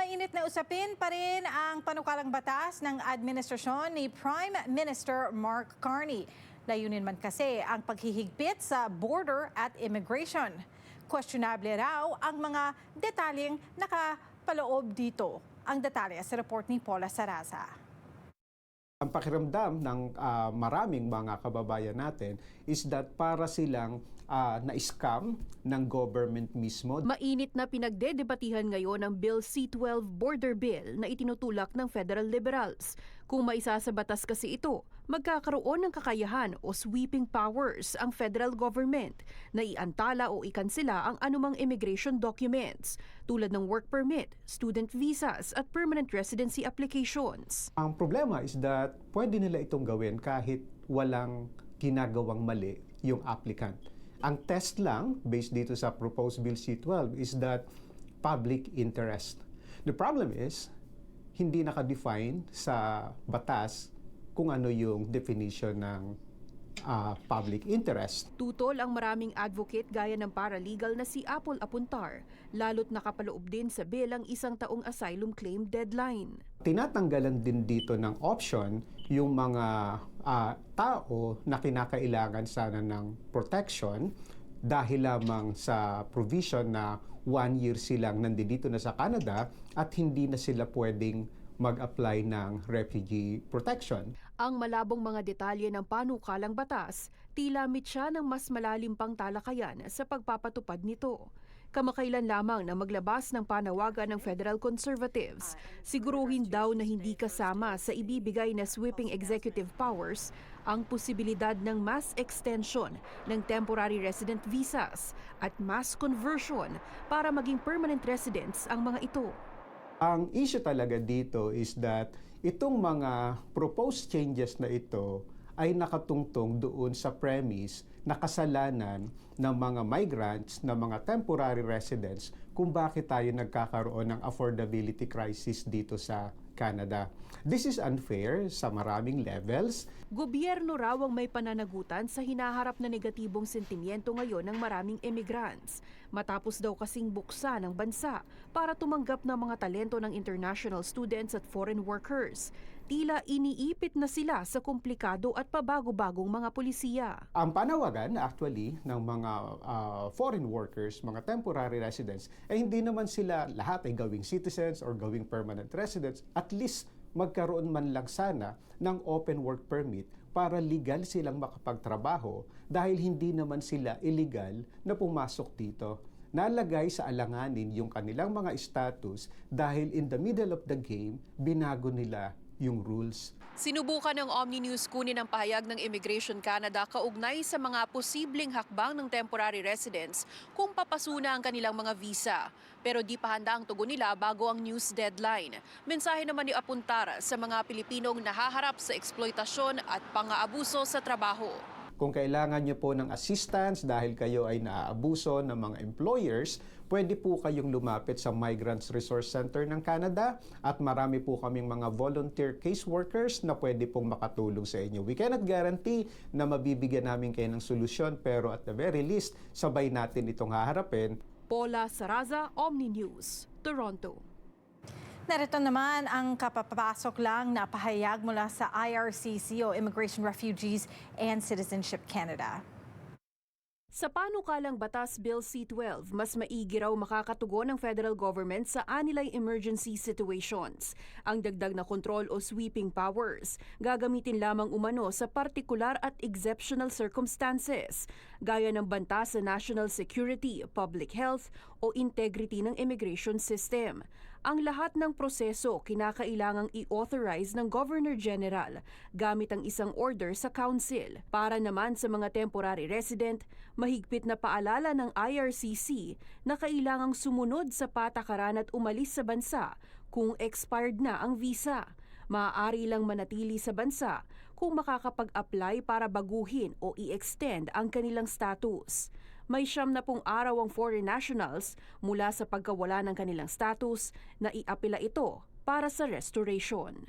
Mainit na usapin pa rin ang panukalang batas ng administrasyon ni Prime Minister Mark Carney. Layunin man kasi ang paghihigpit sa border at immigration. Questionable raw ang mga detalyeng nakapaloob dito. Ang detalye sa report ni Paula Saraza. Ang pakiramdam ng maraming mga kababayan natin is that para silang na-scam ng government mismo. Mainit na pinagdedebatihan ngayon ang Bill C-12 Border Bill na itinutulak ng Federal Liberals. Kung maisa sa batas kasi ito, magkakaroon ng kakayahan o sweeping powers ang federal government na iantala o ikansela ang anumang immigration documents tulad ng work permit, student visas at permanent residency applications. Ang problema is that pwede nila itong gawin kahit walang ginagawang mali yung applicant. Ang test lang, based dito sa proposed Bill C-12, is that public interest. The problem is, hindi nakadefine sa batas kung ano yung definition ng public interest. Tutol ang maraming advocate gaya ng paralegal na si Apple Apuntar, lalo't nakapaloob din sa bill ang 1 taong asylum claim deadline. Tinatanggalan din dito ng option yung mga tao na kinakailangan sana ng protection dahil lamang sa provision na 1 year silang nandito na sa Canada at hindi na sila pwedeng mag-apply ng refugee protection. Ang malabong mga detalye ng panukalang batas, tila mitya ng mas malalim pang talakayan sa pagpapatupad nito. Kamakailan lamang na maglabas ng panawagan ng Federal Conservatives, siguruhin daw na hindi kasama sa ibibigay na sweeping executive powers ang posibilidad ng mass extension ng temporary resident visas at mass conversion para maging permanent residents ang mga ito. Ang issue talaga dito is that itong mga proposed changes na ito ay nakatungtong doon sa premise na kasalanan ng mga migrants, ng mga temporary residents kung bakit tayo nagkakaroon ng affordability crisis dito sa Canada. This is unfair sa maraming levels. Gobyerno raw ang may pananagutan sa hinaharap na negatibong sentimiento ngayon ng maraming immigrants. Matapos daw kasing buksan ng bansa para tumanggap ng mga talento ng international students at foreign workers. Tila iniipit na sila sa komplikado at pabago-bagong mga pulisiya. Ang panawagan actually ng mga foreign workers, mga temporary residents, ay hindi naman sila lahat ay gawing citizens or gawing permanent residents. At least magkaroon man lang sana ng open work permit para legal silang makapagtrabaho dahil hindi naman sila illegal na pumasok dito. Nalagay sa alanganin yung kanilang mga status dahil in the middle of the game, binago nila yung rules. Sinubukan ng Omni News kunin ang pahayag ng Immigration Canada kaugnay sa mga posibleng hakbang ng temporary residents kung papasuna ang kanilang mga visa. Pero di pa handa ang tugon nila bago ang news deadline. Mensahe naman ni Apuntar sa mga Pilipinong nahaharap sa eksploitasyon at pang-aabuso sa trabaho. Kung kailangan nyo po ng assistance dahil kayo ay naaabuso ng mga employers, pwede po kayong lumapit sa Migrants Resource Center ng Canada at marami po kaming mga volunteer caseworkers na pwede pong makatulong sa inyo. We cannot guarantee na mabibigyan namin kayo ng solusyon pero at the very least, sabay natin itong haharapin. Paula Saraza, Omni News, Toronto. Narito naman ang kapapasok lang na pahayag mula sa IRCC o Immigration, Refugees and Citizenship Canada. Sa panukalang batas Bill C-12, mas maigi raw makakatugon ng federal government sa anilay emergency situations. Ang dagdag na kontrol o sweeping powers, gagamitin lamang umano sa partikular at exceptional circumstances, gaya ng banta sa national security, public health o integrity ng immigration system. Ang lahat ng proseso kinakailangang i-authorize ng Governor General gamit ang isang order sa Council. Para naman sa mga temporary resident, mahigpit na paalala ng IRCC na kailangang sumunod sa patakaran at umalis sa bansa kung expired na ang visa. Maaari lang manatili sa bansa kung makakapag-apply para baguhin o i-extend ang kanilang status. May 70 araw ang foreign nationals mula sa pagkawala ng kanilang status na iapila ito para sa restoration.